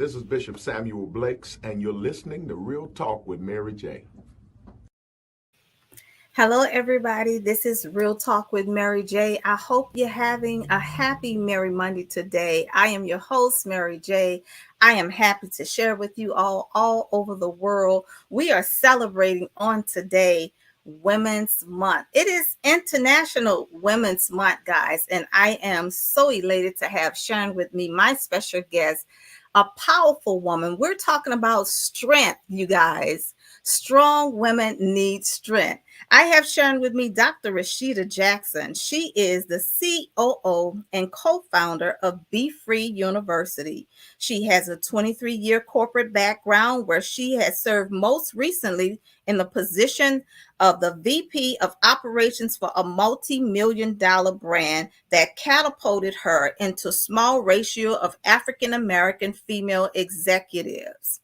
This is Bishop Samuel Blakes, and you're listening to Real Talk with Mary J. Hello, everybody. This is Real Talk with Mary J. I hope you're having a happy Merry Monday today. I am your host, Mary J. I am happy to share with you all over the world. We are celebrating on today Women's Month. It is International Women's Month, guys, and I am so elated to have sharing with me my special guest, a powerful woman. We're talking about strength, you guys. Strong women need strength. I have shared with me Dr. Rashida Jackson. She is the COO and co-founder of Be Free University. She has a 23-year corporate background where she has served most recently in the position of the VP of Operations for a multi-million dollar brand that catapulted her into small ratio of African American female executives.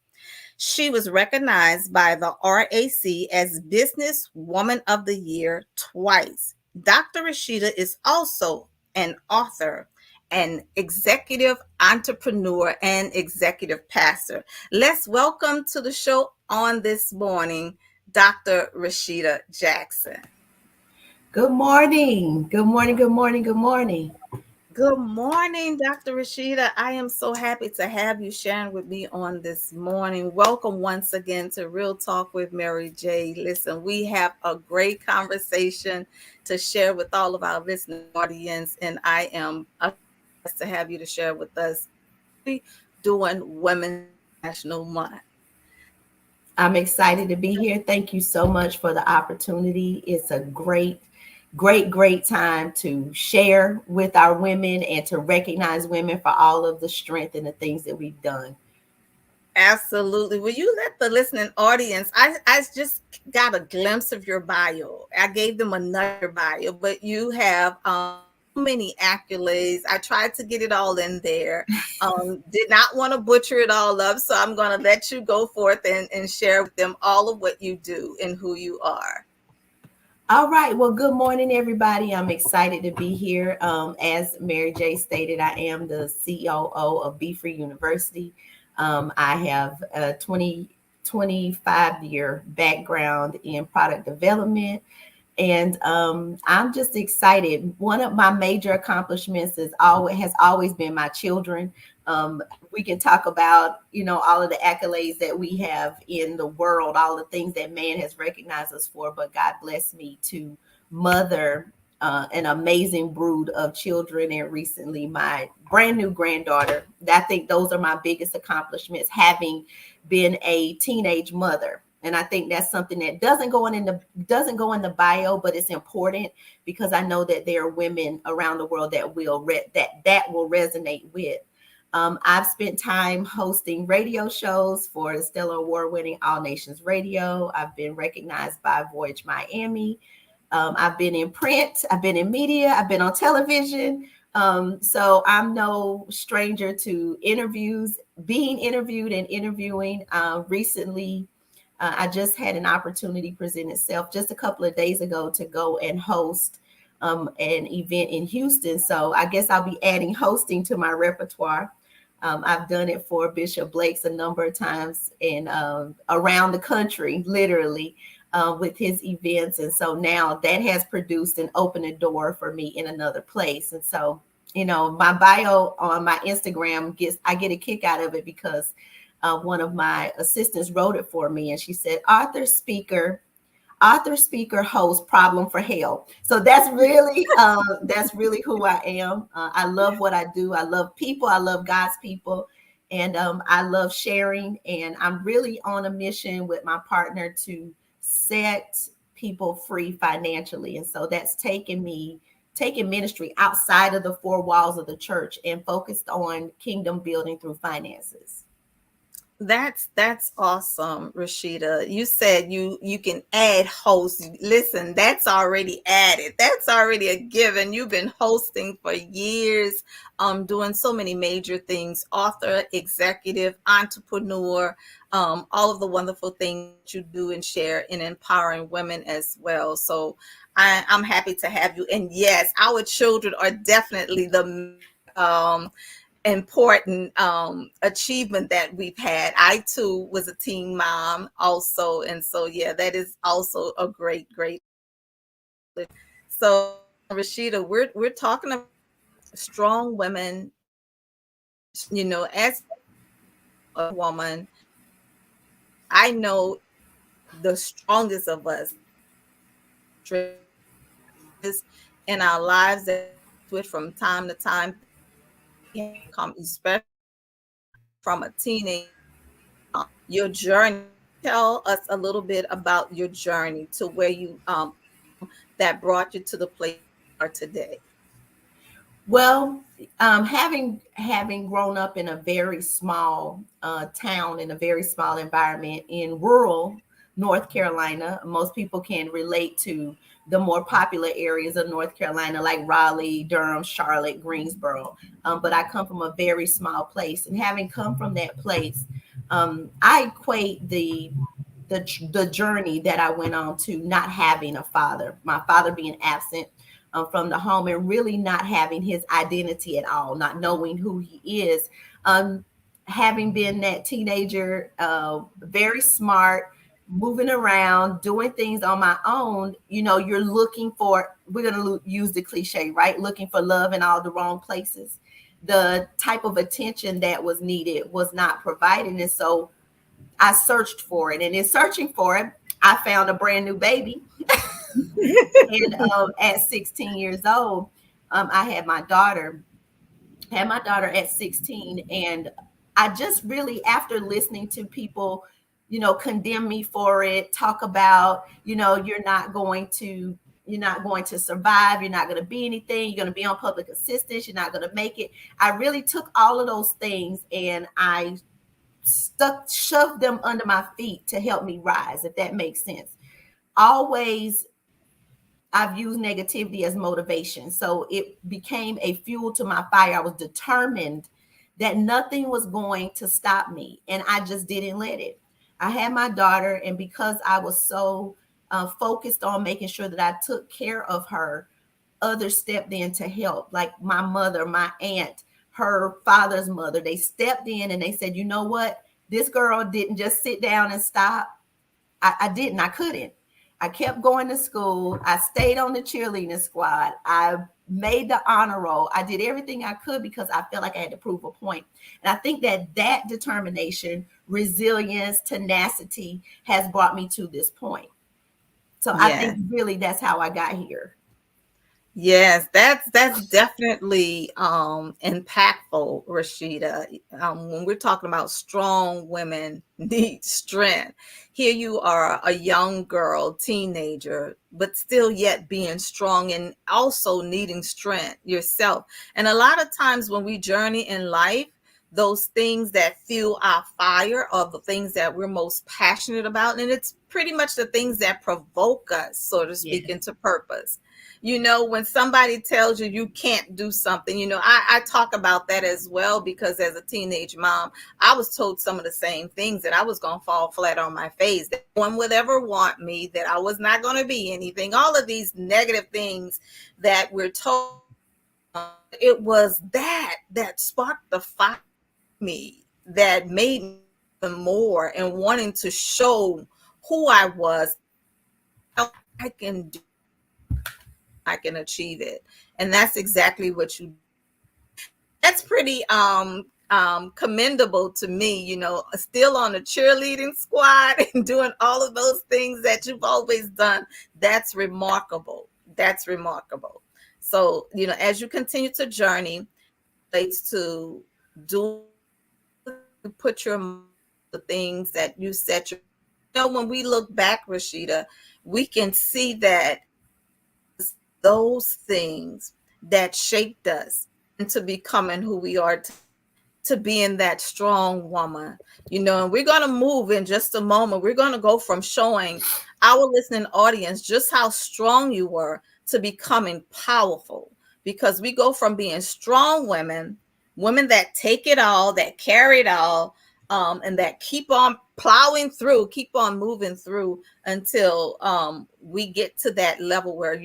She was recognized by the RAC as Business Woman of the Year twice. Dr. Rashida is also an author, an executive entrepreneur, and executive pastor. Let's welcome to the show on this morning, Dr. Rashida Jackson. Good morning. Good morning. Good morning. Good morning. Good morning, Dr. Rashida. I am so happy to have you sharing with me on this morning. Welcome once again to Real Talk with Mary J. Listen, we have a great conversation to share with all of our listening audience, and I am blessed to have you to share with us doing Women's National Month. I'm excited to be here. Thank you so much for the opportunity. It's a great time to share with our women and to recognize women for all of the strength and the things that we've done. Absolutely. Will you let the listening audience? I just got a glimpse of your bio. I gave them another bio, but you have so many accolades. I tried to get it all in there. Did not want to butcher it all up, so I'm going to let you go forth and share with them all of what you do and who you are. All right. Well, good morning, everybody. I'm excited to be here. As Mary J stated, I am the COO of Be Free University. I have a 25-year background in product development. And I'm just excited. One of my major accomplishments has always been my children. We can talk about, all of the accolades that we have in the world, all the things that man has recognized us for. But God bless me to mother an amazing brood of children, and recently my brand new granddaughter. I think those are my biggest accomplishments, having been a teenage mother. And I think that's something that doesn't go in the bio, but it's important because I know that there are women around the world that will resonate with. I've spent time hosting radio shows for the Stellar Award-winning All Nations Radio. I've been recognized by Voyage Miami. I've been in print. I've been in media. I've been on television. So I'm no stranger to interviews, being interviewed and interviewing. Recently, I just had an opportunity present itself just a couple of days ago to go and host an event in Houston. So I guess I'll be adding hosting to my repertoire. I've done it for Bishop Blakes a number of times and around the country, literally, with his events. And so now that has produced and opened a door for me in another place. And so, my bio on my Instagram I get a kick out of it because one of my assistants wrote it for me, and she said, author, speaker, host, problem for hell. So that's really who I am. I love what I do. I love people. I love God's people. And I love sharing. And I'm really on a mission with my partner to set people free financially. And so that's taking ministry outside of the four walls of the church and focused on kingdom building through finances. That's awesome, Rashida. You said you can add hosts. Listen, that's already added. That's already a given. You've been hosting for years, doing so many major things, author, executive, entrepreneur, all of the wonderful things you do and share in empowering women as well. So I'm happy to have you. And yes, our children are definitely the important achievement that we've had. I too was a teen mom also, and so yeah, that is also a great. So Rashida, we're talking about strong women. As a woman, I know the strongest of us is in our lives that with from time to time come, especially from a teenage. Your journey. Tell us a little bit about your journey to where you that brought you to the place you are today. Well, having grown up in a very small town, in a very small environment in rural North Carolina, most people can relate to the more popular areas of North Carolina, like Raleigh, Durham, Charlotte, Greensboro. But I come from a very small place, and having come from that place, I equate the journey that I went on to not having a father, my father being absent from the home, and really not having his identity at all, not knowing who he is. Having been that teenager, very smart, moving around, doing things on my own, you're looking for, we're going to use the cliche, right? Looking for love in all the wrong places. The type of attention that was needed was not provided. And so I searched for it. And in searching for it, I found a brand new baby. And at 16 years old, I had my daughter. At 16, and I just really, after listening to people, condemn me for it, talk about, you're not going to survive, you're not going to be anything, you're going to be on public assistance, you're not going to make it. I really took all of those things and I shoved them under my feet to help me rise, if that makes sense. Always I've used negativity as motivation. So it became a fuel to my fire. I was determined that nothing was going to stop me. And I just didn't let it. I had my daughter, and because I was so focused on making sure that I took care of her, others stepped in to help, like my mother, my aunt, her father's mother. They stepped in and they said, you know what? This girl didn't just sit down and stop. I didn't. I couldn't. I kept going to school. I stayed on the cheerleading squad. I made the honor roll. I did everything I could because I felt like I had to prove a point. And I think that determination, resilience, tenacity has brought me to this point. So I Yeah. think really that's how I got here. Yes, that's definitely impactful, Rashida. When we're talking about strong women need strength, here you are, a young girl, teenager, but still yet being strong and also needing strength yourself. And a lot of times when we journey in life, those things that fuel our fire are the things that we're most passionate about, and it's pretty much the things that provoke us, so to speak, Yes. into purpose. When somebody tells you you can't do something, I talk about that as well, because as a teenage mom, I was told some of the same things, that I was going to fall flat on my face, that no one would ever want me, that I was not going to be anything, all of these negative things that we're told. It was that sparked the fire in me, that made me even more and wanting to show who I was. I can do, I can achieve it. And that's exactly what you, that's pretty commendable to me, still on the cheerleading squad and doing all of those things that you've always done. That's remarkable. That's remarkable. So, as you continue to journey, relates to do, put your, the things that you set your, when we look back, Rashida, we can see that those things that shaped us into becoming who we are, to being that strong woman, and we're going to move in just a moment. We're going to go from showing our listening audience just how strong you were to becoming powerful, because we go from being strong women that take it all, that carry it all, and that keep on plowing through, keep on moving through until we get to that level where,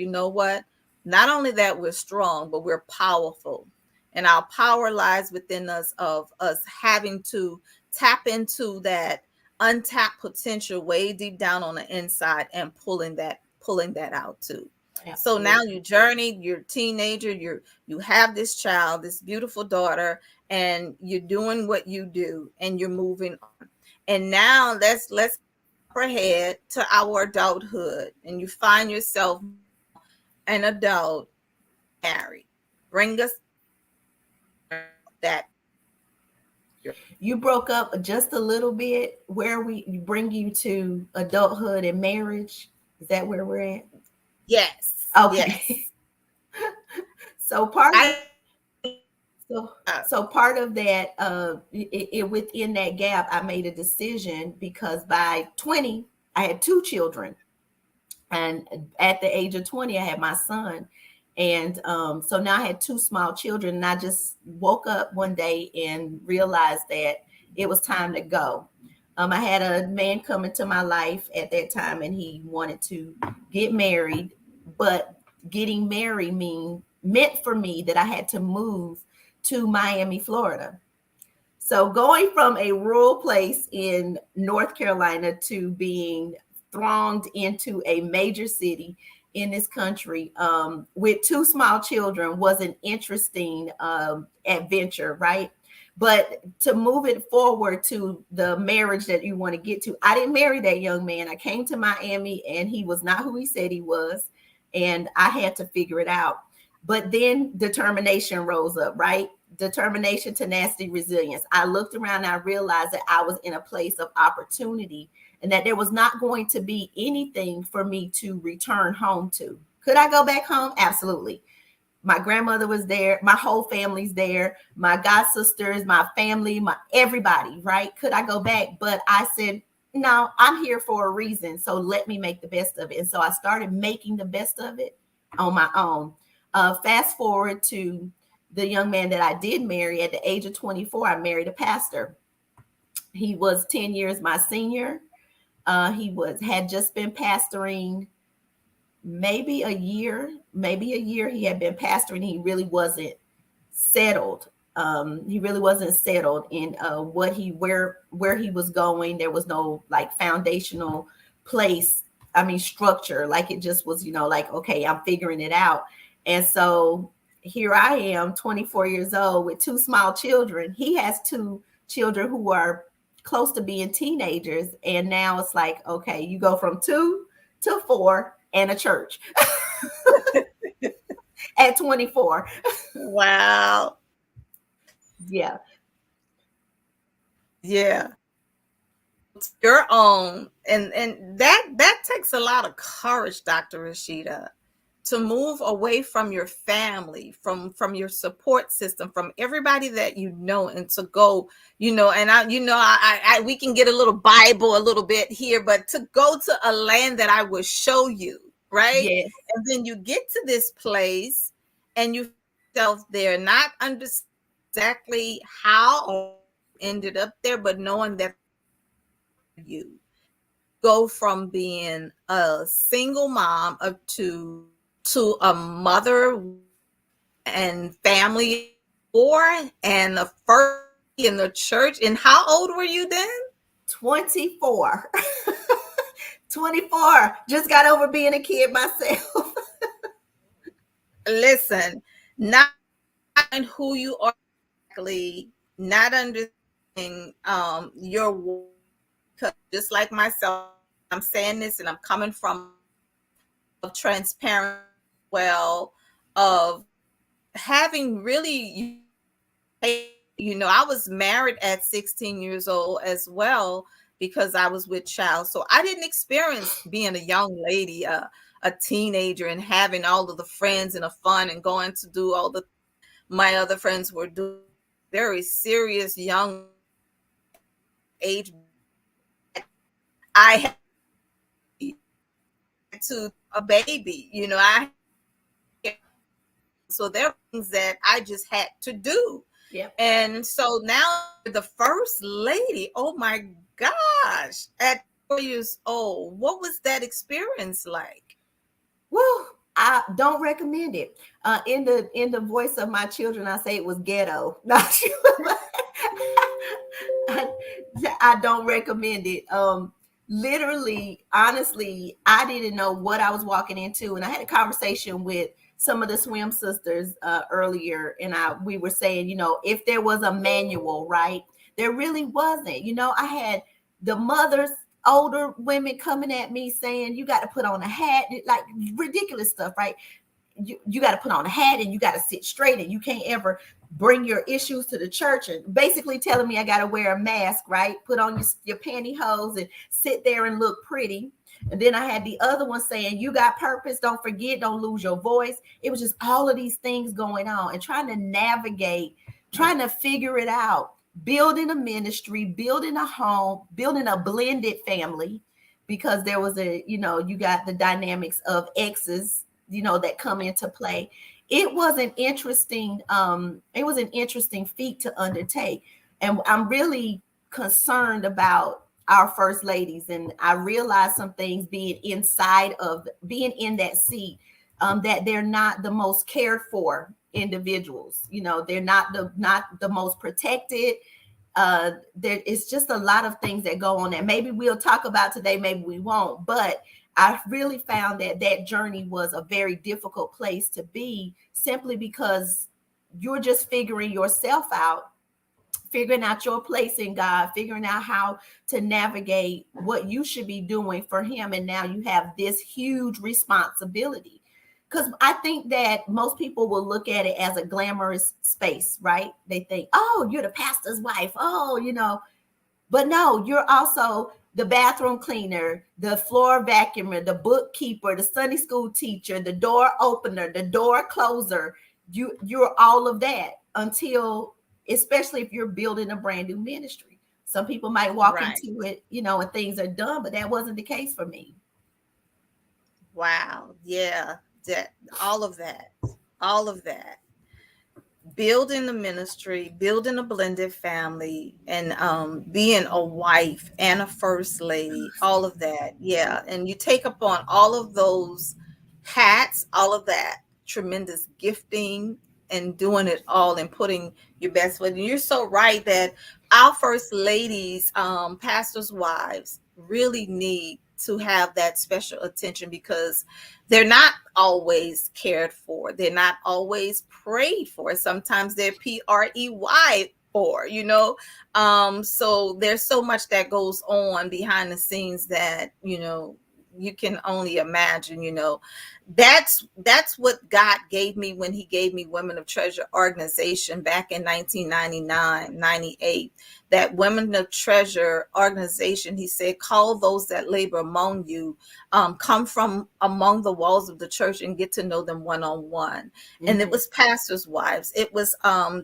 not only that we're strong, but we're powerful. And our power lies within us, of us having to tap into that untapped potential way deep down on the inside and pulling that out too. So now Absolutely. you journeyed, you're a teenager, you have this child, this beautiful daughter, and you're doing what you do and you're moving on. And now let's ahead to our adulthood, and you find yourself an adult, married. Bring us that. You broke up just a little bit. Where we bring you to adulthood and marriage? Is that where we're at? Yes, Okay. yes. So part of I so uh, so part of that, within that gap, I made a decision because by 20, I had two children, and at the age of 20, I had my son, and so now I had two small children, and I just woke up one day and realized that it was time to go. I had a man come into my life at that time, and he wanted to get married, but getting married meant for me that I had to move to Miami, Florida. So going from a rural place in North Carolina to being thronged into a major city in this country, with two small children, was an interesting adventure, right? But to move it forward to the marriage that you want to get to, I didn't marry that young man. I came to Miami and he was not who he said he was. And I had to figure it out. But then determination rose up, right? Determination, tenacity, resilience. I looked around and I realized that I was in a place of opportunity and that there was not going to be anything for me to return home to. Could I go back home? Absolutely. My grandmother was there, my whole family's there, my god sisters, my family, my everybody, right? Could I go back? But I said, no, I'm here for a reason. So let me make the best of it. And so I started making the best of it on my own. Fast forward to the young man that I did marry at the age of 24, I married a pastor. He was 10 years my senior. He had just been pastoring maybe a year he had been pastoring. He really wasn't settled. He really wasn't settled in where he was going. There was no like foundational place, I mean structure. Like it just was, like, okay, I'm figuring it out. And so here I am, 24 years old with two small children. He has two children who are close to being teenagers. And now it's like, okay, you go from 2 to 4 and a church at 24. wow. Yeah. Yeah. Your own, and that takes a lot of courage, Dr. Rashida, to move away from your family, from your support system, from everybody that you know, and to go, and I we can get a little Bible a little bit here, but to go to a land that I will show you, right? Yes. And then you get to this place and you yourself there, not understand exactly how or ended up there, but knowing that you go from being a single mom of two to a mother and family four and a first in the church. And how old were you then? 24. 24. Just got over being a kid myself. Listen, not knowing who you are exactly, not understanding your, just like myself, I'm saying this and I'm coming from transparent, well, of having really, I was married at 16 years old as well because I was with child. So I didn't experience being a young lady, a teenager, and having all of the friends and the fun and going to do all the my other friends were doing. Very serious young age. I had to a baby, so there were things that I just had to do. Yep. And so now the first lady, oh my gosh, at 4 years old, what was that experience like? Well, I don't recommend it. In the voice of my children, I say it was ghetto. Not sure. I don't recommend it. Literally, honestly, I didn't know what I was walking into, and I had a conversation with some of the swim sisters earlier, and we were saying, if there was a manual, right? There really wasn't. I had the mothers, older women coming at me saying, you got to put on a hat, like ridiculous stuff, right? You got to put on a hat and you got to sit straight and you can't ever bring your issues to the church, and basically telling me I got to wear a mask, right? Put on your pantyhose and sit there and look pretty. And then I had the other one saying, you got purpose. Don't forget, don't lose your voice. It was just all of these things going on and trying to navigate, trying to figure it out, building a ministry, building a home, building a blended family, because there was you got the dynamics of exes, that come into play. It was an interesting feat to undertake. And I'm really concerned about our first ladies. And I realized some things being in that seat, that they're not the most cared for individuals. They're not the most protected. There is just a lot of things that go on that maybe we'll talk about today, maybe we won't. But I really found that journey was a very difficult place to be, simply because you're just figuring yourself out, figuring out your place in God, figuring out how to navigate what you should be doing for him. And now you have this huge responsibility. Because I think that most people will look at it as a glamorous space, right? They think, oh, you're the pastor's wife. Oh, but no, you're also the bathroom cleaner, the floor vacuumer, the bookkeeper, the Sunday school teacher, the door opener, the door closer. You're all of that until, especially if you're building a brand new ministry. Some people might walk into it, and things are done, but that wasn't the case for me. Wow. Yeah. All of that. Building the ministry, building a blended family, and being a wife and a first lady, all of that. Yeah. And you take upon all of those hats, all of that tremendous gifting, and doing it all and putting your best foot. And you're so right that our first ladies, pastors' wives, really need to have that special attention, because they're not always cared for. They're not always prayed for. Sometimes they're PREY for, so there's so much that goes on behind the scenes that, you can only imagine. That's what God gave me when he gave me Women of Treasure organization back in 1999, 98. That Women of Treasure organization, he said, call those that labor among you, come from among the walls of the church and get to know them one-on-one. Mm-hmm. And it was pastors' wives, it was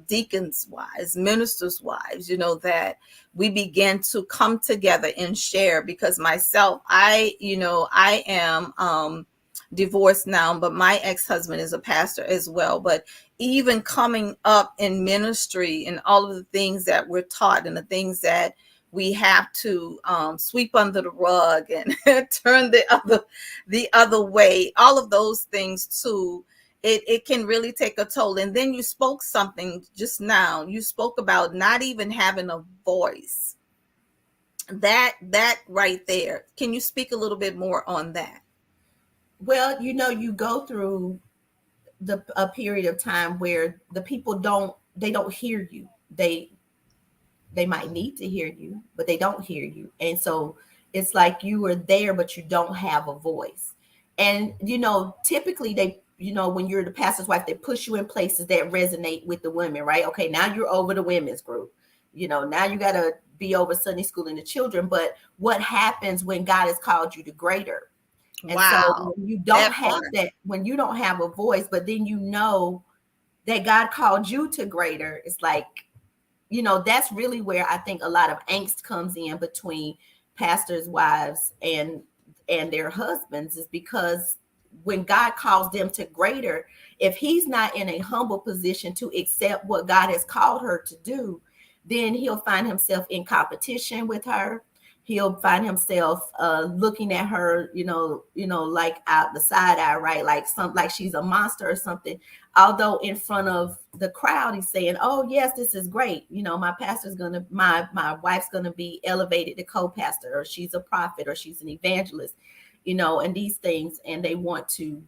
deacons' wives, ministers' wives, that we began to come together and share. Because myself, I am divorced now, but my ex-husband is a pastor as well. But even coming up in ministry and all of the things that we're taught and the things that we have to sweep under the rug and turn the other way, all of those things too, it can really take a toll. And then you spoke something just now. You spoke about not even having a voice. That right there. Can you speak a little bit more on that? Well, you go through a period of time where the people don't hear you. They might need to hear you, but they don't hear you. And so it's like you are there, but you don't have a voice. And, typically they, when you're the pastor's wife, they push you in places that resonate with the women, right? Okay, now you're over the women's group. Now you got to be over Sunday school and the children. But what happens when God has called you to greater? And so when you don't have that, when you don't have a voice, but then that God called you to greater, it's like, that's really where I think a lot of angst comes in between pastors' wives and their husbands, is because when God calls them to greater, if he's not in a humble position to accept what God has called her to do, then he'll find himself in competition with her. he'll find himself looking at her, like out the side eye, right? Like she's a monster or something. Although in front of the crowd, he's saying, "Oh yes, this is great. My wife's gonna be elevated to co-pastor, or she's a prophet, or she's an evangelist, and these things." And they want to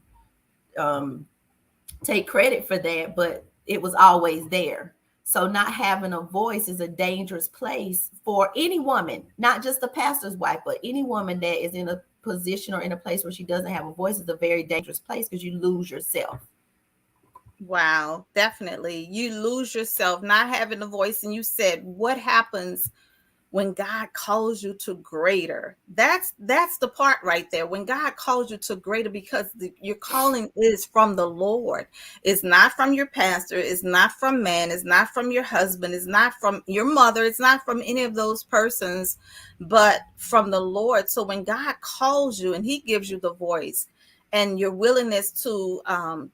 take credit for that, but it was always there. So not having a voice is a dangerous place for any woman, not just the pastor's wife, but any woman that is in a position or in a place where she doesn't have a voice is a very dangerous place, because you lose yourself. Wow, definitely. You lose yourself not having a voice. And you said, what happens when God calls you to greater? That's the part right there. When God calls you to greater, because your calling is from the Lord. It's not from your pastor. It's not from man. It's not from your husband. It's not from your mother. It's not from any of those persons, but from the Lord. So when God calls you and he gives you the voice and your willingness to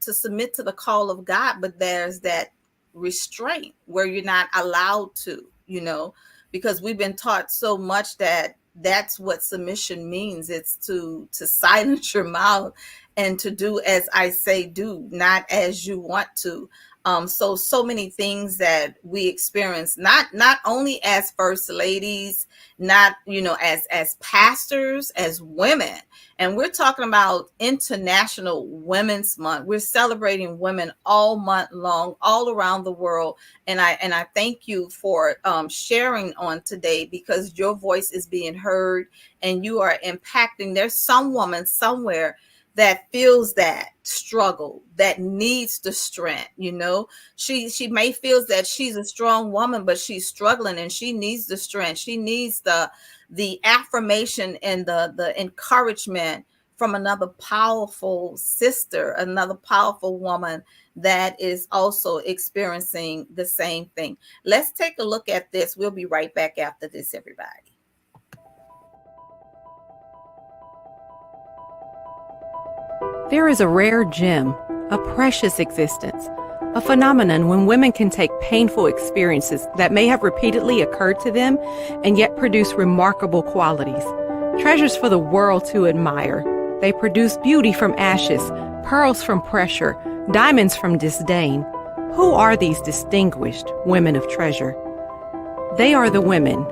submit to the call of God, but there's that restraint where you're not allowed to, because we've been taught so much that that's what submission means. It's to silence your mouth and to do as I say do, not as you want to. So many things that we experience, not only as first ladies, not as pastors, as women. And we're talking about International Women's Month. We're celebrating women all month long, all around the world. And I thank you for sharing on today, because your voice is being heard and you are impacting. There's some woman somewhere that feels that struggle, that needs the strength. She may feel that she's a strong woman, but she's struggling and she needs the strength. She needs the affirmation and the encouragement from another powerful sister, another powerful woman that is also experiencing the same thing. Let's take a look at this. We'll be right back after this, everybody. There is a rare gem, a precious existence, a phenomenon when women can take painful experiences that may have repeatedly occurred to them and yet produce remarkable qualities, treasures for the world to admire. They produce beauty from ashes, pearls from pressure, diamonds from disdain. Who are these distinguished women of treasure? They are the women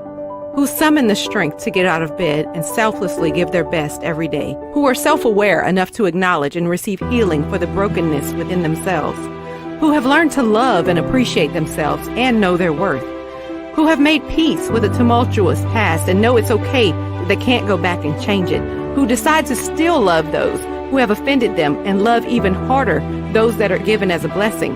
who summon the strength to get out of bed and selflessly give their best every day, who are self-aware enough to acknowledge and receive healing for the brokenness within themselves, who have learned to love and appreciate themselves and know their worth, who have made peace with a tumultuous past and know it's okay that they can't go back and change it, who decide to still love those who have offended them and love even harder those that are given as a blessing,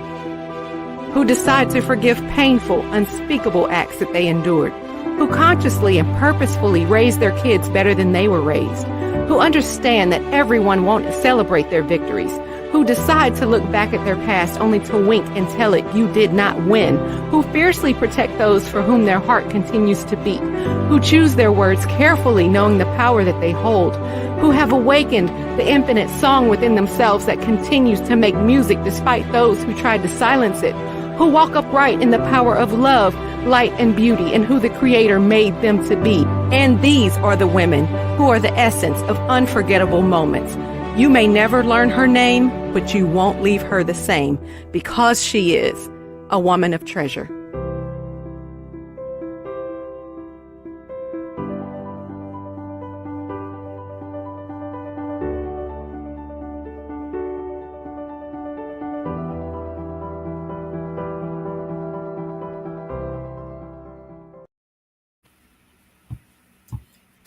who decide to forgive painful, unspeakable acts that they endured, who consciously and purposefully raise their kids better than they were raised, who understand that everyone won't celebrate their victories, who decide to look back at their past only to wink and tell it you did not win, who fiercely protect those for whom their heart continues to beat, who choose their words carefully knowing the power that they hold, who have awakened the infinite song within themselves that continues to make music despite those who tried to silence it, who walk upright in the power of love, light, and beauty, and who the Creator made them to be. And these are the women who are the essence of unforgettable moments. You may never learn her name, but you won't leave her the same, because she is a woman of treasure.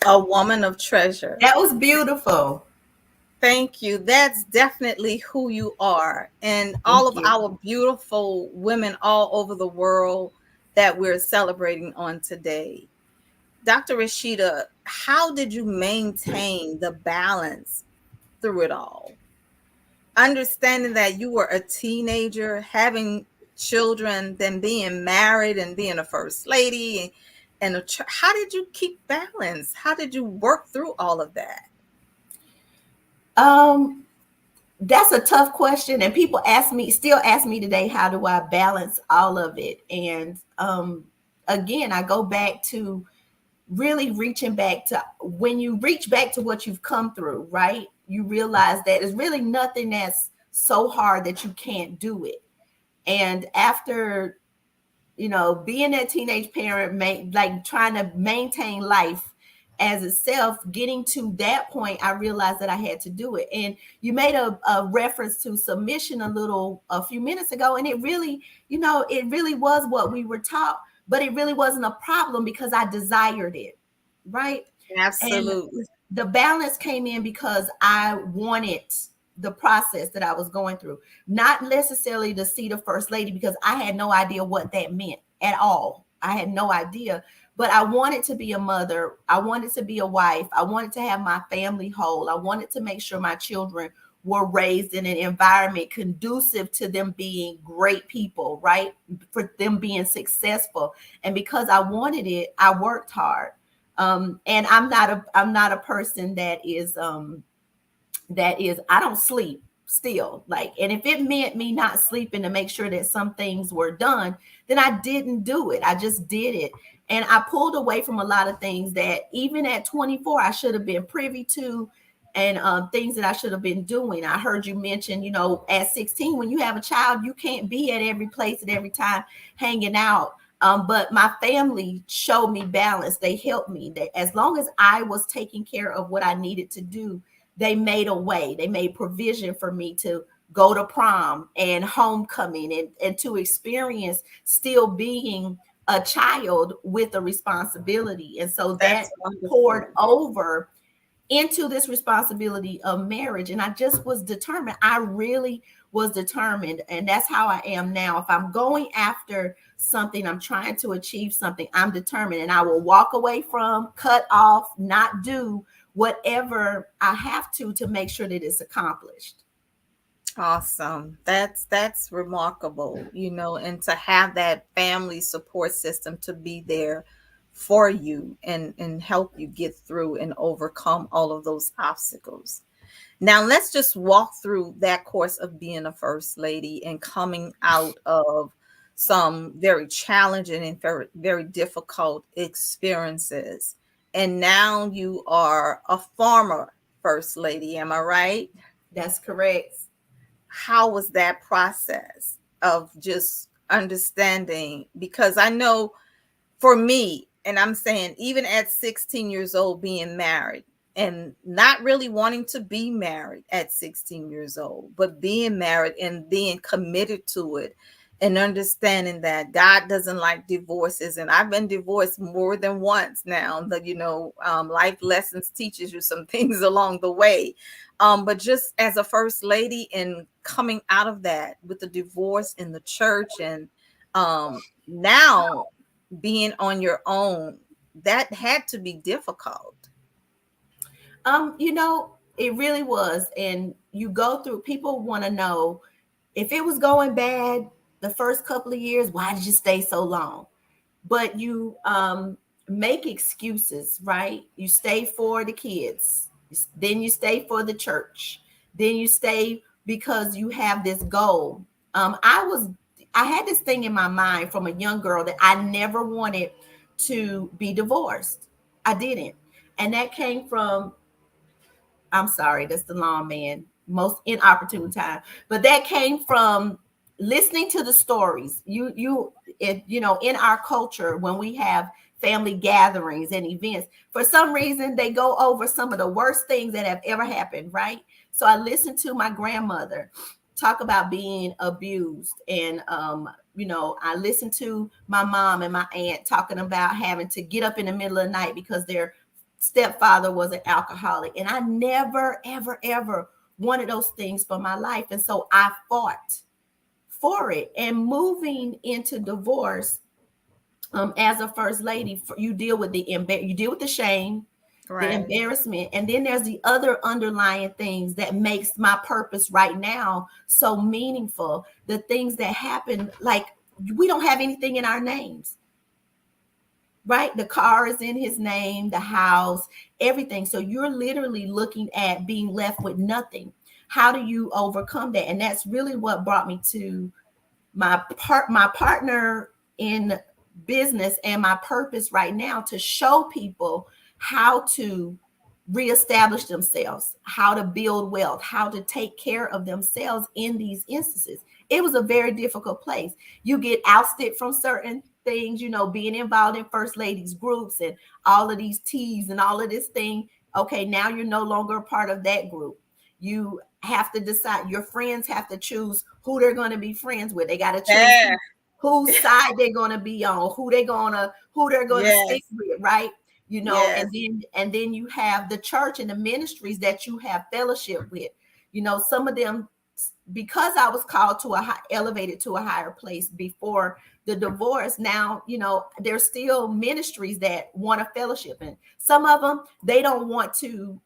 A woman of treasure. That was beautiful. Thank you. That's definitely who you are. And all of our beautiful women all over the world that we're celebrating on today. Dr. Rasheda, how did you maintain the balance through it all? Understanding that you were a teenager, having children, then being married and being a first lady, and how did you keep balance? How did you work through all of that? That's a tough question, and people still ask me today, how do I balance all of it? And again, I go back to really reaching back to, when you reach back to what you've come through, right? You realize that there's really nothing that's so hard that you can't do it. And after, being that teenage parent, like trying to maintain life as itself, getting to that point, I realized that I had to do it. And you made a reference to submission a few minutes ago, and it really, it really was what we were taught, but it really wasn't a problem because I desired it, right? And Absolutely. the balance came in because I wanted the process that I was going through, not necessarily the seat of first lady, because I had no idea what that meant at all. I had no idea, but I wanted to be a mother. I wanted to be a wife. I wanted to have my family whole. I wanted to make sure my children were raised in an environment conducive to them being great people, right? For them being successful. And because I wanted it, I worked hard. And I'm not a person that is I don't sleep still. Like, and if it meant me not sleeping to make sure that some things were done, then I didn't do it. I just did it. And I pulled away from a lot of things that even at 24, I should have been privy to, and things that I should have been doing. I heard you mention, at 16, when you have a child, you can't be at every place at every time hanging out. But my family showed me balance. They helped me. As long as I was taking care of what I needed to do, they made a way. They made provision for me to go to prom and homecoming, and to experience still being a child with a responsibility. And so that That's wonderful. poured over into this responsibility of marriage. And I just was determined. I really was determined. And that's how I am now. If I'm going after something, I'm trying to achieve something, I'm determined, and I will walk away from, cut off, not do whatever I have to make sure that it's accomplished. Awesome. That's remarkable, and to have that family support system to be there for you and help you get through and overcome all of those obstacles. Now, let's just walk through that course of being a first lady and coming out of some very challenging and very, very difficult experiences. And now you are a former first lady. Am I right? That's correct. How was that process of just understanding? Because I know for me, and I'm saying even at 16 years old, being married and not really wanting to be married at 16 years old, but being married and being committed to it, and understanding that God doesn't like divorces. And I've been divorced more than once now. That life lessons teaches you some things along the way. But just as a first lady and coming out of that with the divorce in the church, and now being on your own, that had to be difficult. It really was. And you go through, people want to know, if it was going bad the first couple of years, why did you stay so long? But you make excuses, right? You stay for the kids, then you stay for the church, then you stay because you have this goal. I had this thing in my mind from a young girl that I never wanted to be divorced. I didn't. And that came from, I'm sorry, that's the lawn man, most inopportune time. But that came from listening to the stories. In our culture, when we have family gatherings and events, for some reason they go over some of the worst things that have ever happened, right? So I listened to my grandmother talk about being abused, and I listened to my mom and my aunt talking about having to get up in the middle of the night because their stepfather was an alcoholic. And I never, ever, ever wanted those things for my life. And so I fought for it. And moving into divorce, as a first lady, you deal with the shame, Right. the embarrassment, and then there's the other underlying things that makes my purpose right now so meaningful. The things that happen, like we don't have anything in our names, right? The car is in his name, the house, everything. So you're literally looking at being left with nothing. How do you overcome that? And that's really what brought me to my partner in business and my purpose right now to show people how to reestablish themselves, how to build wealth, how to take care of themselves in these instances. It was a very difficult place. You get ousted from certain things, you know, being involved in first ladies groups and all of these teas and all of this thing. Okay, now you're no longer a part of that group. You have to decide, your friends have to choose who they're going to be friends with. They got to choose Yeah. whose side they're going to be on, who they're going to stick Yes. with, right? You know, Yes. and then you have the church and the ministries that you have fellowship with. You know, some of them, because I was called to elevated to a higher place before the divorce. Now, you know, there's still ministries that want a fellowship, and some of them they don't want to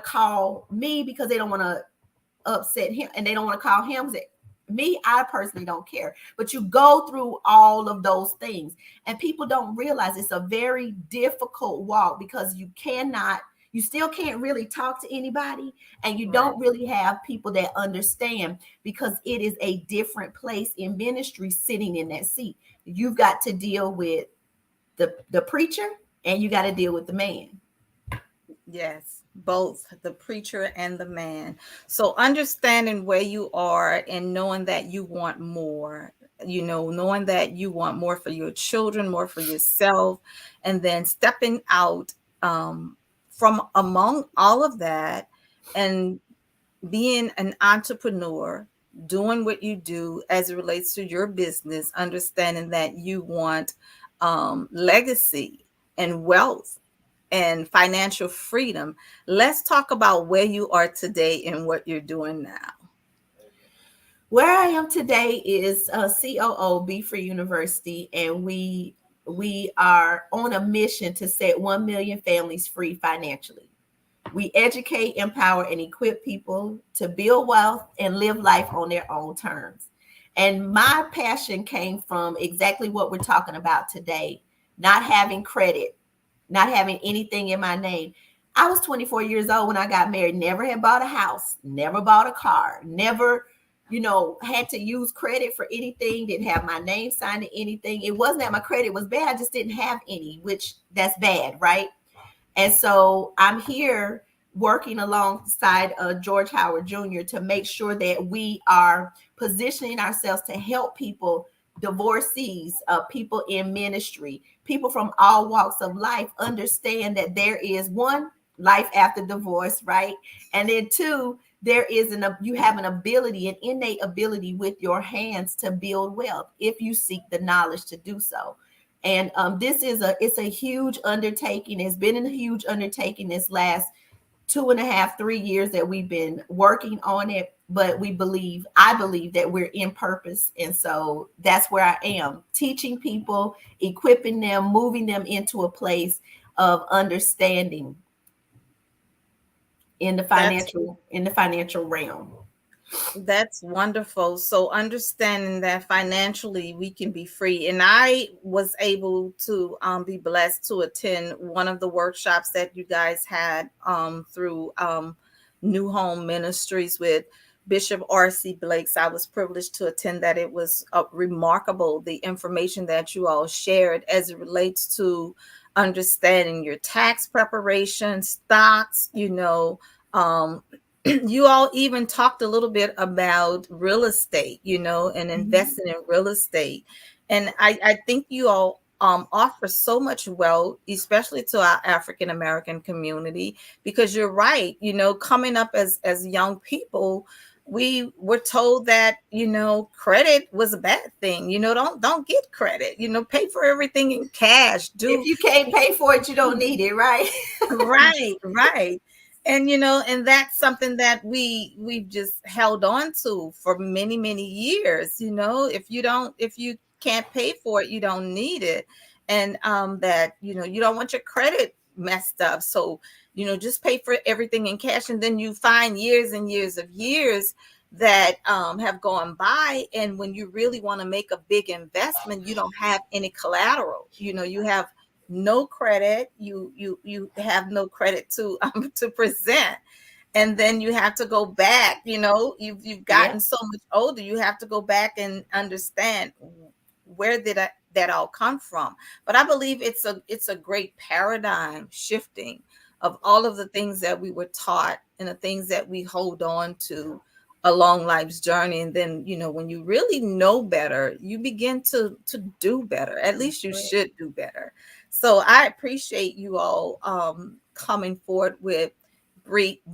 call me because they don't want to upset him, and they don't want to call him. Me, I personally don't care, but you go through all of those things, and people don't realize it's a very difficult walk because you still can't really talk to anybody, and you don't really have people that understand, because it is a different place in ministry sitting in that seat. You've got to deal with the preacher, and you got to deal with the man. Yes, both the preacher and the man. So understanding where you are and knowing that you want more, you know, knowing that you want more for your children, more for yourself, and then stepping out from among all of that and being an entrepreneur, doing what you do as it relates to your business, understanding that you want legacy and wealth and financial freedom. Let's talk about where you are today and what you're doing now. Where I am today is COO Be Free University, and we are on a mission to set 1 million families free financially. We educate, empower, and equip people to build wealth and live life on their own terms. And my passion came from exactly what we're talking about today: not having credit, not having anything in my name. I was 24 years old when I got married, never had bought a house, never bought a car, never, you know, had to use credit for anything, didn't have my name signed to anything. It wasn't that my credit was bad, I just didn't have any, which that's bad, right? And so I'm here working alongside George Howard Jr. to make sure that we are positioning ourselves to help people, divorcees, people in ministry, people from all walks of life, understand that there is one, life after divorce, right? And then two, there is you have an ability, an innate ability with your hands to build wealth if you seek the knowledge to do so. And it's a huge undertaking. It's been a huge undertaking this last 2.5, 3 years that we've been working on it. But I believe that we're in purpose. And so that's where I am, teaching people, equipping them, moving them into a place of understanding in the financial realm. That's wonderful. So understanding that financially we can be free. And I was able to be blessed to attend one of the workshops that you guys had through New Home Ministries with Bishop R.C. Blakes. I was privileged to attend that. It was remarkable, the information that you all shared as it relates to understanding your tax preparation, stocks, you know, you all even talked a little bit about real estate, you know, and investing in real estate. And I think you all offer so much wealth, especially to our African American community, because you're right, you know, coming up as young people, we were told that, you know, credit was a bad thing. You know, don't get credit, you know, pay for everything in cash. If you can't pay for it, you don't need it, right? Right. And, you know, and that's something that we've just held on to for many, many years. You know, if you can't pay for it, you don't need it. And that, you know, you don't want your credit messed up. So, you know, just pay for everything in cash. And then you find years and years of years that have gone by. And when you really want to make a big investment, you don't have any collateral. You know, you have no credit, you have no credit to present, and then you have to go back. You know, you've gotten so much older, you have to go back and understand, where did that all come from. But I believe it's a great paradigm shifting of all of the things that we were taught and the things that we hold on to along life's journey. And then, when you really know better, you begin to do better. At least you should do better. So I appreciate you all coming forward with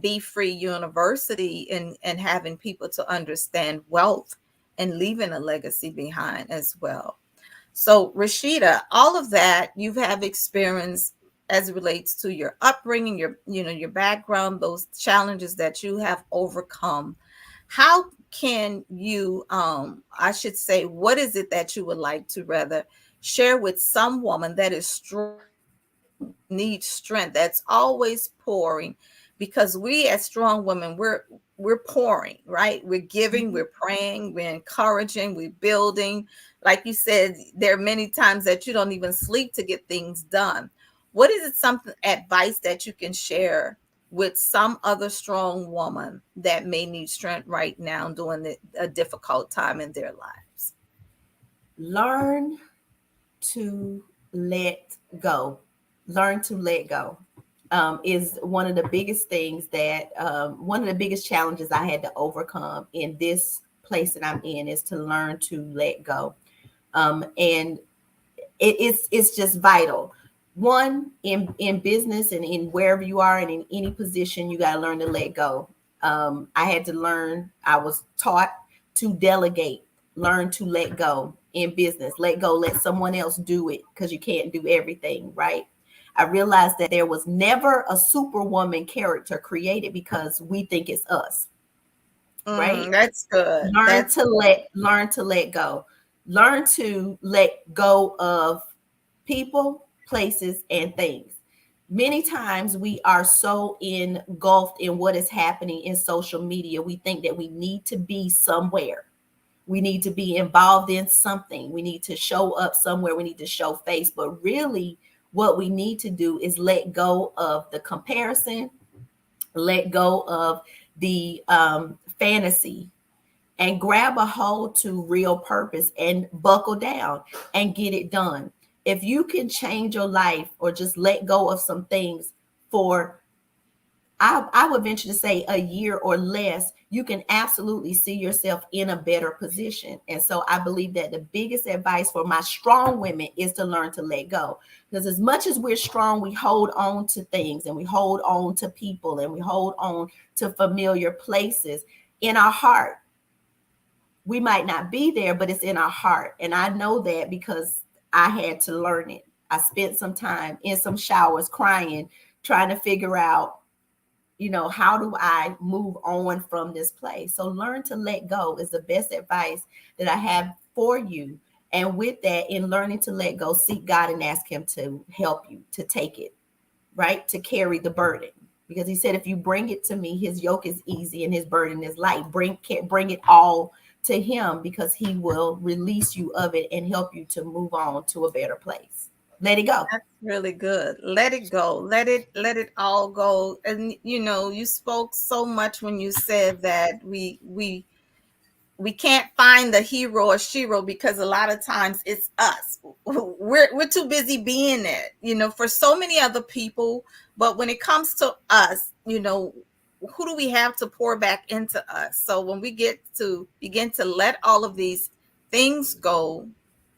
Be Free University, and having people to understand wealth and leaving a legacy behind as well. So, Rashida, all of that you have experience as it relates to your upbringing, your background, those challenges that you have overcome. How can you, I should say, what is it that you would like to rather share with some woman that is strong, needs strength, that's always pouring? Because we as strong women, we're pouring, right? We're giving, we're praying, we're encouraging, we're building. Like you said, there are many times that you don't even sleep to get things done. What is it, something advice that you can share with some other strong woman that may need strength right now during a difficult time in their lives? Learn to let go. Learn to let go is one of the biggest things that one of the biggest challenges I had to overcome in this place that I'm in, is to learn to let go. And it's just vital. One, in business and in wherever you are and in any position, you got to learn to let go. I had to learn, I was taught to delegate, learn to let go in business. Let go, let someone else do it, because you can't do everything, right? I realized that there was never a superwoman character created because we think it's us, right? That's good. Learn to let go. Learn to let go of people, places, and things. Many times we are so engulfed in what is happening in social media. We think that we need to be somewhere. We need to be involved in something. We need to show up somewhere. We need to show face. But really, what we need to do is let go of the comparison, let go of the fantasy, and grab a hold to real purpose and buckle down and get it done. If you can change your life or just let go of some things for, I would venture to say, a year or less, you can absolutely see yourself in a better position. And so I believe that the biggest advice for my strong women is to learn to let go. Because as much as we're strong, we hold on to things, and we hold on to people, and we hold on to familiar places in our heart. We might not be there, but it's in our heart. And I know that because I had to learn it. I spent some time in some showers crying, trying to figure out, how do I move on from this place? So learn to let go is the best advice that I have for you. And with that, in learning to let go, seek God and ask him to help you to take it, right? To carry the burden. Because he said, if you bring it to me, his yoke is easy and his burden is light. Bring it all to him, because he will release you of it and help you to move on to a better place. Let it go. That's really good. Let it go. Let it all go. And you spoke so much when you said that we can't find the hero or shero, because a lot of times it's us. We're too busy being it, for so many other people. But when it comes to us, who do we have to pour back into us? So when we get to begin to let all of these things go,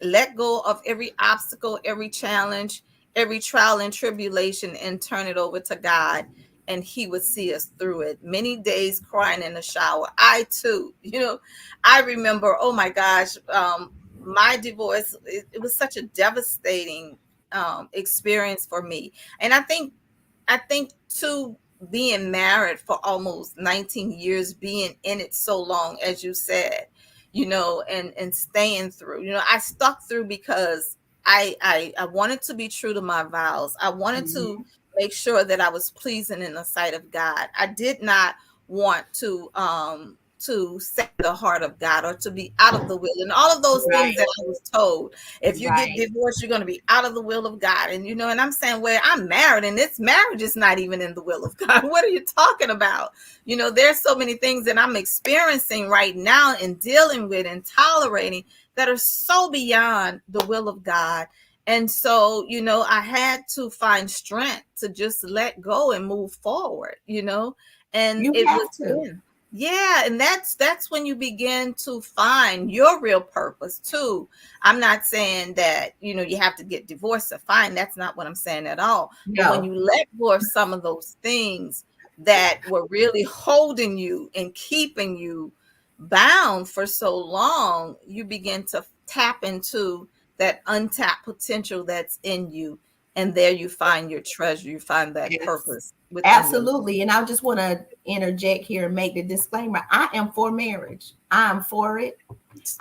let go of every obstacle, every challenge, every trial and tribulation, and turn it over to God, and he would see us through it. Many days crying in the shower. I too, I remember, oh my gosh, my divorce, it was such a devastating experience for me. And I think too, being married for almost 19 years, being in it so long, as you said, and staying through, I stuck through because I wanted to be true to my vows. I wanted to make sure that I was pleasing in the sight of God. I did not want to set the heart of God, or to be out of the will, and all of those things that I was told. If you get divorced, you're going to be out of the will of God. And and I'm saying, well, I'm married, and this marriage is not even in the will of God. What are you talking about? There's so many things that I'm experiencing right now and dealing with and tolerating that are so beyond the will of God. And so, I had to find strength to just let go and move forward, and You it have was to. then. Yeah, and that's when you begin to find your real purpose too. I'm not saying that, you have to get divorced to find. That's not what I'm saying at all. But when No. you let go of some of those things that were really holding you and keeping you bound for so long, you begin to tap into that untapped potential that's in you. And there you find your treasure, you find that Yes. purpose within your life. Absolutely. And I just want to interject here and make the disclaimer. I am for marriage. I'm for it.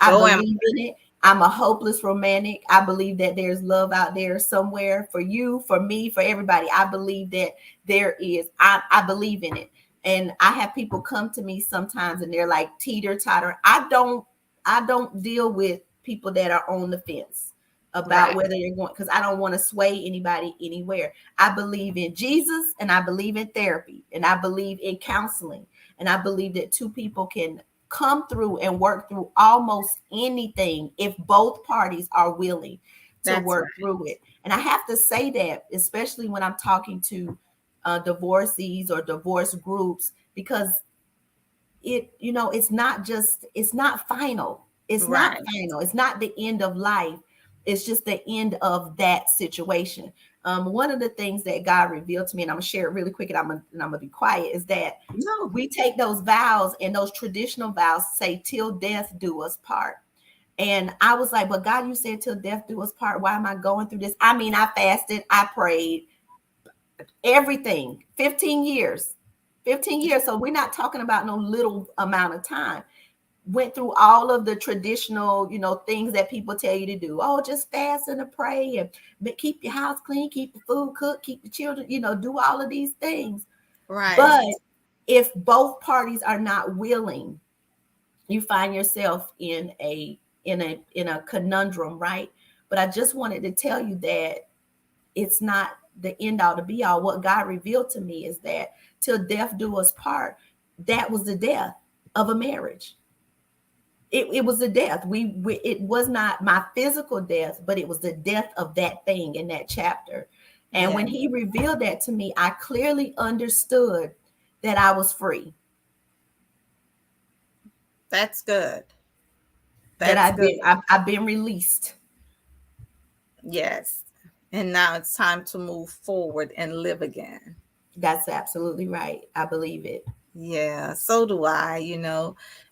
I So am believe in it. I'm a hopeless romantic. I believe that there's love out there somewhere for you, for me, for everybody. I believe that there is. I believe in it. And I have people come to me sometimes and they're like teeter totter. I don't deal with people that are on the fence about right. whether you're going, because I don't want to sway anybody anywhere. I believe in Jesus and I believe in therapy and I believe in counseling. And I believe that two people can come through and work through almost anything if both parties are willing to That's work right. through it. And I have to say that, especially when I'm talking to divorcees or divorce groups, because it's not final. It's not Right. final. It's not the end of life. It's just the end of that situation. One of the things that God revealed to me, and I'm gonna share it really quick, and I'm gonna be quiet, is that No. we take those vows, and those traditional vows say till death do us part. And I was like, but God, you said till death do us part. Why am I going through this? I mean, I fasted, I prayed, everything, 15 years. 15 years. So we're not talking about no little amount of time. Went through all of the traditional, things that people tell you to do. Oh, just fast and pray and keep your house clean, keep the food cooked, keep the children, do all of these things. Right. But if both parties are not willing, you find yourself in a conundrum, right? But I just wanted to tell you that it's not the end all to be all. What God revealed to me is that till death do us part, that was the death of a marriage. It was the death. It was not my physical death, but it was the death of that thing in that chapter. And Yeah. when he revealed that to me, I clearly understood that I was free, That's good. that That's good. I've been released. Yes. And now it's time to move forward and live again. That's absolutely right. I believe it. Yeah, so do I.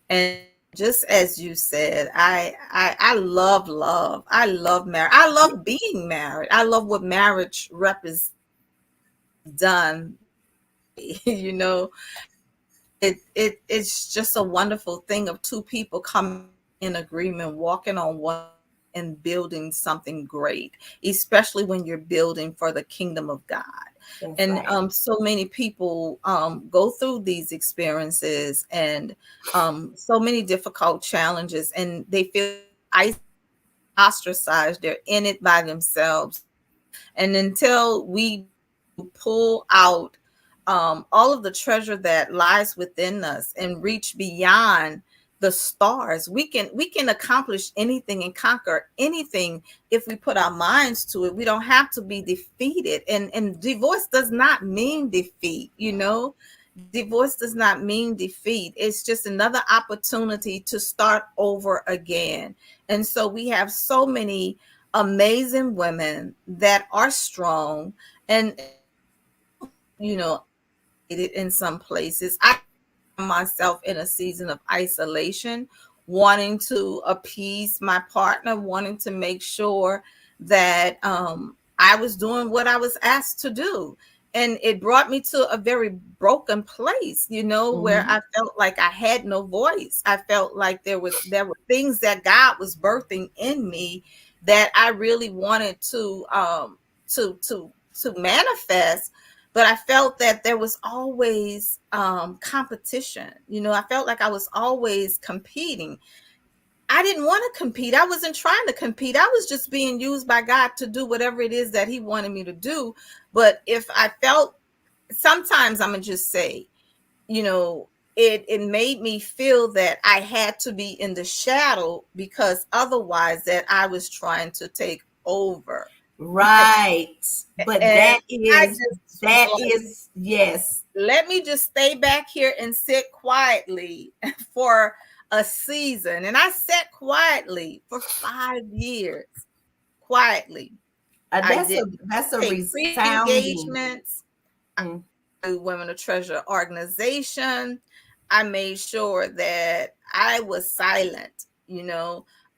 And just as you said, I love love. I love marriage. I love being married. I love what marriage represents done. you know, it's just a wonderful thing of two people coming in agreement, walking on one and building something great, especially when you're building for the kingdom of God. That's And right. so many people go through these experiences and so many difficult challenges, and they feel ostracized. They're in it by themselves. And until we pull out all of the treasure that lies within us and reach beyond the stars, we can accomplish anything and conquer anything if we put our minds to it. We don't have to be defeated. And divorce does not mean defeat. Divorce does not mean defeat. It's just another opportunity to start over again. And so we have so many amazing women that are strong and you know in some places. I found myself in a season of isolation, wanting to appease my partner, wanting to make sure that I was doing what I was asked to do. And it brought me to a very broken place, where Mhm. I felt like I had no voice. I felt like there were things that God was birthing in me that I really wanted to manifest, but I felt that there was always competition. I felt like I was always competing. I didn't want to compete. I wasn't trying to compete. I was just being used by God to do whatever it is that He wanted me to do. But if I felt, sometimes I'm going to just say, you know, it made me feel that I had to be in the shadow, because otherwise that I was trying to take over. Right. But And I just was that like, is, yes. let me just stay back here and sit quietly for a season. And I sat quietly for 5 years. Quietly. I didn't That's a take resounding. pre-engagements. Mm. Women of Treasure organization. I made sure that I was silent, and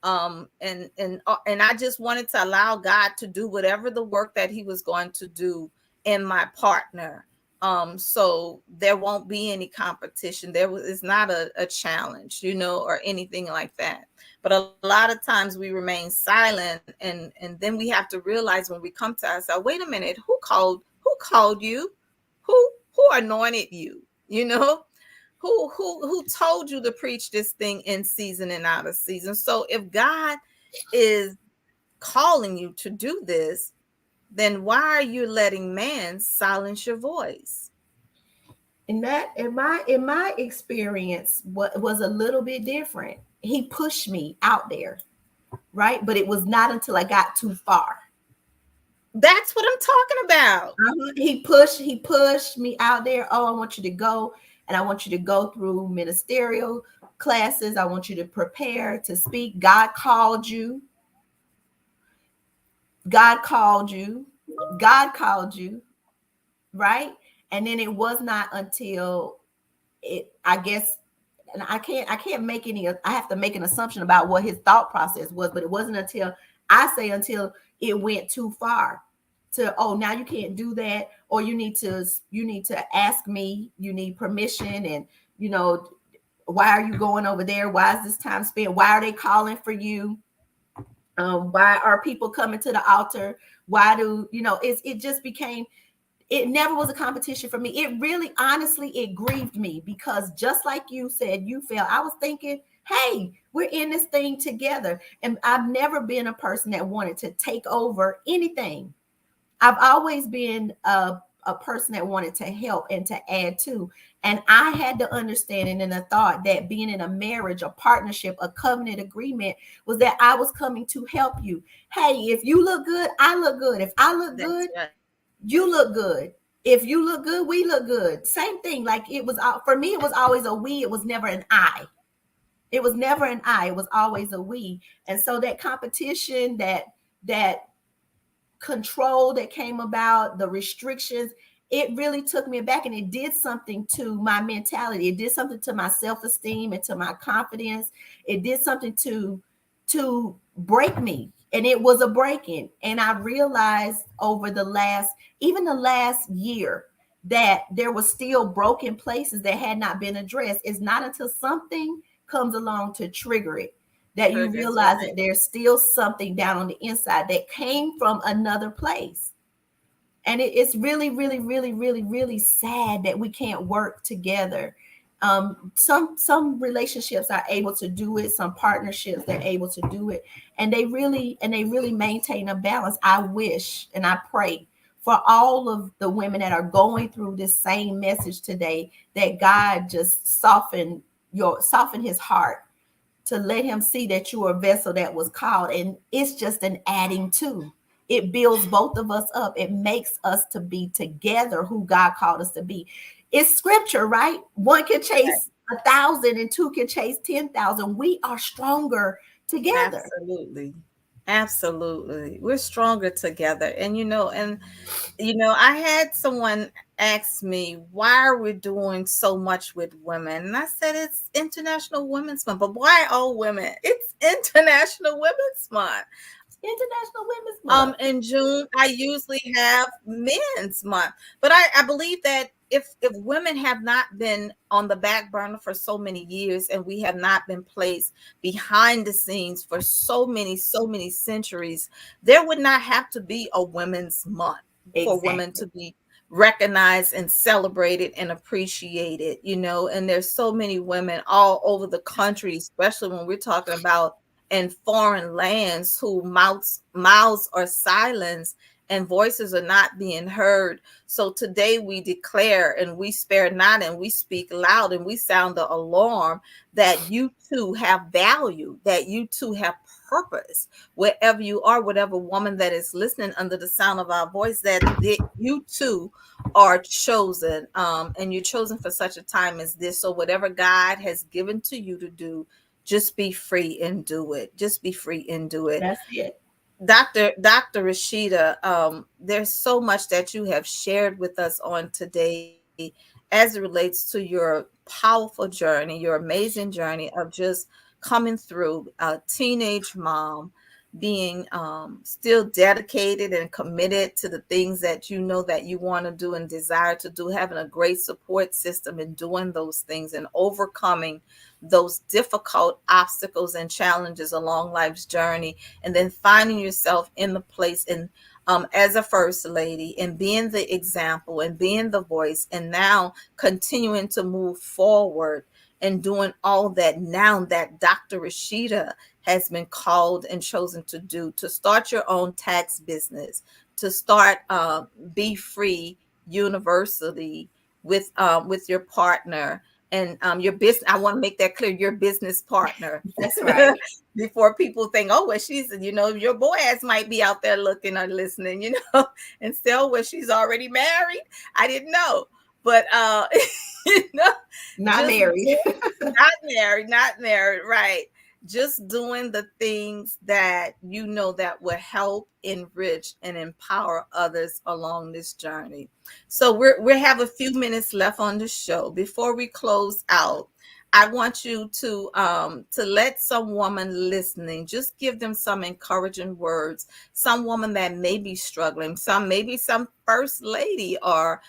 I just wanted to allow God to do whatever the work that He was going to do in my partner. So there won't be any competition. It's not a challenge, or anything like that. But a lot of times we remain silent, and then we have to realize when we come to ourselves, wait a minute, who called you? Who anointed you? Who told you to preach this thing in season and out of season? So if God is calling you to do this, then why are you letting man silence your voice? And that in my experience, what was a little bit different. He pushed me out there, right? But it was not until I got too far. That's what I'm talking about. He pushed me out there. Oh, I want you to go, and I want you to go through ministerial classes. I want you to prepare to speak. God called you. God called you. God called you, right? And then it was not until I guess, and I can't make any, I have to make an assumption about what his thought process was, but it wasn't until it went too far to, oh, now you can't do that, or you need to ask me, you need permission, and why are you going over there? Why is this time spent? Why are they calling for you? Why are people coming to the altar? Why do it just became, it never was a competition for me. It really, honestly, it grieved me, because just like you said, you felt, I was thinking, hey, we're in this thing together. And I've never been a person that wanted to take over anything. I've always been a person that wanted to help and to add to. And I had the understanding and the thought that being in a marriage, a partnership, a covenant agreement was that I was coming to help you. Hey, if you look good, I look good. If I look good, you look good. If you look good, we look good. Same thing. Like, it was, for me, it was always a we. It was never an I. It was never an I. It was always a we. And so that competition, that control that came about, the restrictions, it really took me back, and it did something to my mentality. It did something to my self-esteem and to my confidence. It did something to break me. And it was a breaking. And I realized over the last year, that there was still broken places that had not been addressed. It's not until something comes along to trigger it that you realize that there's still something down on the inside that came from another place. And it's really, really, really, really, really sad that we can't work together. Some relationships are able to do it. Some partnerships, they're able to do it, and they really maintain a balance. I wish and I pray for all of the women that are going through this same message today, that God just soften his heart, to let him see that you are a vessel that was called. And it's just an adding to. It builds both of us up. It makes us to be together who God called us to be. It's scripture, right? One can chase 1,000 and two can chase 10,000. We are stronger together. Absolutely. We're stronger together. And I had someone ask me, why are we doing so much with women? And I said, it's International Women's Month. But why all women? It's International Women's Month. International Women's Month. In June, I usually have Men's Month. But I believe that if women have not been on the back burner for so many years, and we have not been placed behind the scenes for so many centuries, there would not have to be a Women's Month for women to be recognized and celebrated and appreciated, and there's so many women all over the country, especially when we're talking about in foreign lands, who mouths are silenced and voices are not being heard. So today we declare and we spare not, and we speak loud, and we sound the alarm that you too have value, that you too have purpose wherever you are, whatever woman that is listening under the sound of our voice, that you too are chosen, and you're chosen for such a time as this. So whatever God has given to you to do, just be free and do it. Just be free and do it. That's it. Dr. Rasheda, there's so much that you have shared with us on today as it relates to your powerful journey, your amazing journey of just coming through a teenage mom, being still dedicated and committed to the things that you know that you want to do and desire to do, having a great support system and doing those things and overcoming those difficult obstacles and challenges along life's journey, and then finding yourself in the place and as a first lady and being the example and being the voice, and now continuing to move forward and doing all that now that Dr. Rasheda has been called and chosen to do, to start your own tax business, to start Be Free University with your partner and your business. I want to make that clear, your business partner. That's right. Before people think, oh, well, she's, your Boaz might be out there looking or listening, and still, well, she's already married. I didn't know. But Not just married. not married, right? Just doing the things that that will help enrich and empower others along this journey. So we have a few minutes left on the show. Before we close out, I want you to let some woman listening, just give them some encouraging words. Some woman that may be struggling, maybe some first lady, or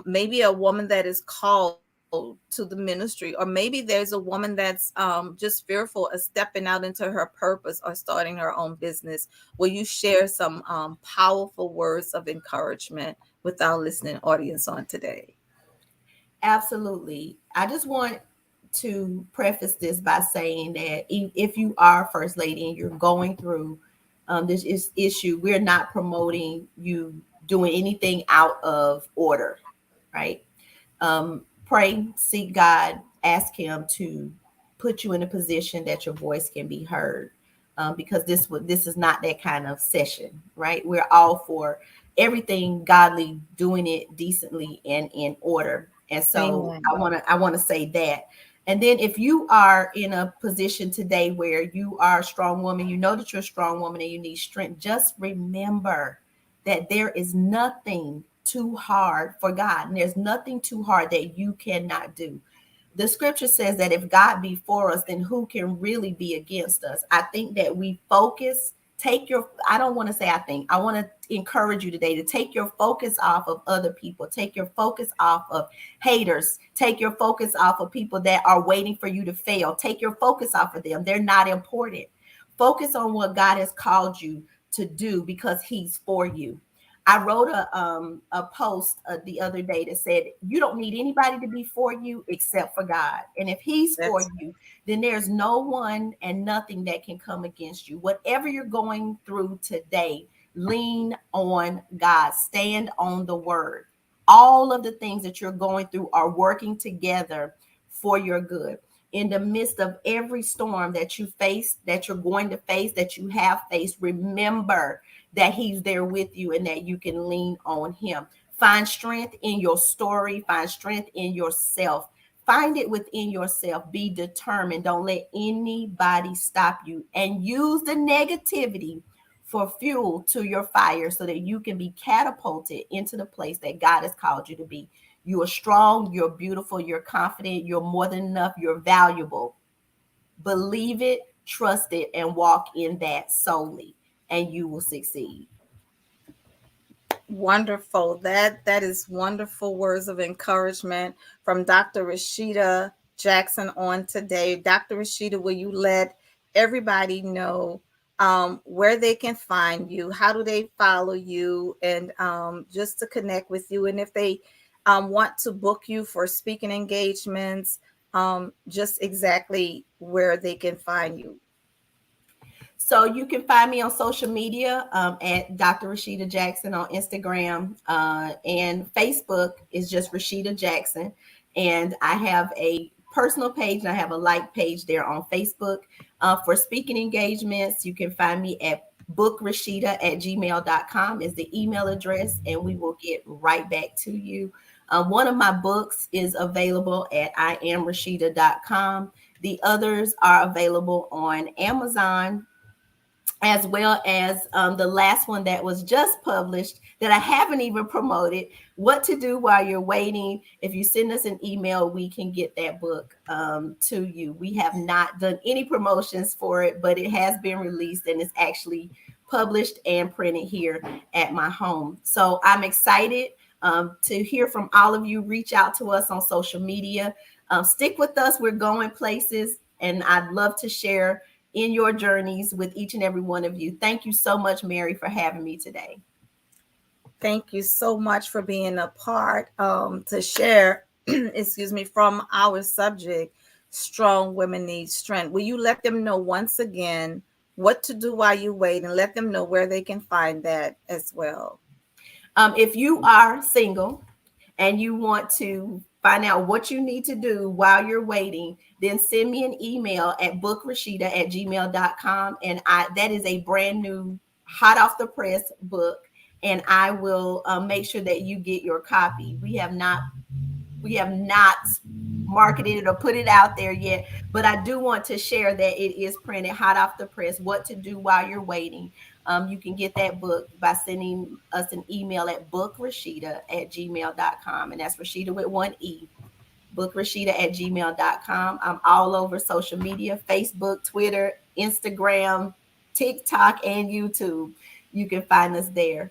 maybe a woman that is called to the ministry, or maybe there's a woman that's just fearful of stepping out into her purpose or starting her own business. Will you share some powerful words of encouragement with our listening audience on today? Absolutely. I just want to preface this by saying that if you are first lady and you're going through this issue, we're not promoting you doing anything out of order, right? Pray, seek God, ask Him to put you in a position that your voice can be heard, because this is not that kind of session, right? We're all for everything godly, doing it decently and in order. And so Amen. I want to say that. And then if you are in a position today where you are a strong woman, you know that you're a strong woman and you need strength, just remember that there is nothing too hard for God, and there's nothing too hard that you cannot do. The scripture says that if God be for us, then who can really be against us? I think that we focus, I don't want to say I want to encourage you today to take your focus off of other people, take your focus off of haters, take your focus off of people that are waiting for you to fail, take your focus off of them. They're not important. Focus on what God has called you to do because He's for you. I wrote a post the other day that said, you don't need anybody to be for you except for God. And if He's for you, then there's no one and nothing that can come against you. Whatever you're going through today, lean on God. Stand on the word. All of the things that you're going through are working together for your good. In the midst of every storm that you face, that you're going to face, that you have faced, remember that He's there with you and that you can lean on Him. Find strength in your story. Find strength in yourself. Find it within yourself. Be determined. Don't let anybody stop you, and use the negativity for fuel to your fire so that you can be catapulted into the place that God has called you to be. You are strong. You're beautiful. You're confident. You're more than enough. You're valuable. Believe it, trust it, and walk in that solely, and you will succeed. Wonderful. That is wonderful words of encouragement from Dr. Rasheda Jackson on today. Dr. Rasheda, will you let everybody know where they can find you? How do they follow you? And just to connect with you. And if they want to book you for speaking engagements, just exactly where they can find you. So you can find me on social media at Dr. Rashida Jackson on Instagram, and Facebook is just Rashida Jackson. And I have a personal page and I have a like page there on Facebook. For speaking engagements, you can find me at bookrashida@gmail.com is the email address, and we will get right back to you. One of my books is available at iamrashida.com. The others are available on Amazon, as well as the last one that was just published that I haven't even promoted, What to Do While You're Waiting. If you send us an email, we can get that book to you. We have not done any promotions for it, but it has been released and it's actually published and printed here at my home. So I'm excited to hear from all of you. Reach out to us on social media. Stick with us. We're going places, and I'd love to share in your journeys with each and every one of you. Thank you so much, Mary, for having me today. Thank you so much for being a part to share, excuse me, from our subject, Strong Women Need Strength. Will you let them know once again what to do while you wait, and let them know where they can find that as well? If you are single and you want to find out what you need to do while you're waiting, then send me an email at bookrashida@gmail.com. And that is a brand new, hot off the press book. And I will make sure that you get your copy. We have not marketed it or put it out there yet, but I do want to share that it is printed hot off the press, What to Do While You're Waiting. You can get that book by sending us an email at bookrashida@gmail.com. And that's Rashida with one E. Bookrashida@gmail.com. I'm all over social media, Facebook, Twitter, Instagram, TikTok, and YouTube. You can find us there.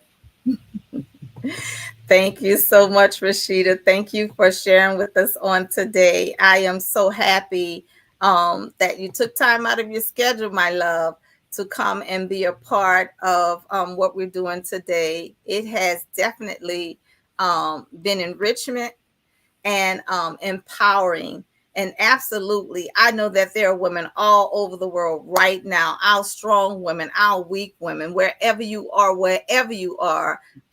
Thank you so much, Rashida. Thank you for sharing with us on today. I am so happy that you took time out of your schedule, my love, to come and be a part of what we're doing today. It has definitely been enrichment and empowering. And absolutely, I know that there are women all over the world right now, our strong women, our weak women, wherever you are,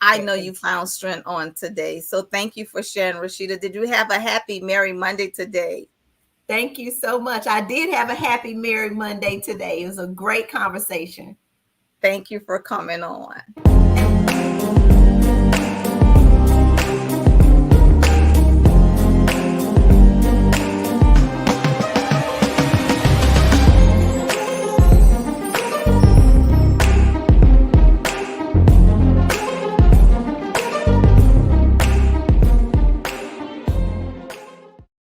I know you found strength on today. So thank you for sharing, Rashida. Did you have a happy Merry Monday today? Thank you so much. I did have a happy Merry Monday today. It was a great conversation. Thank you for coming on.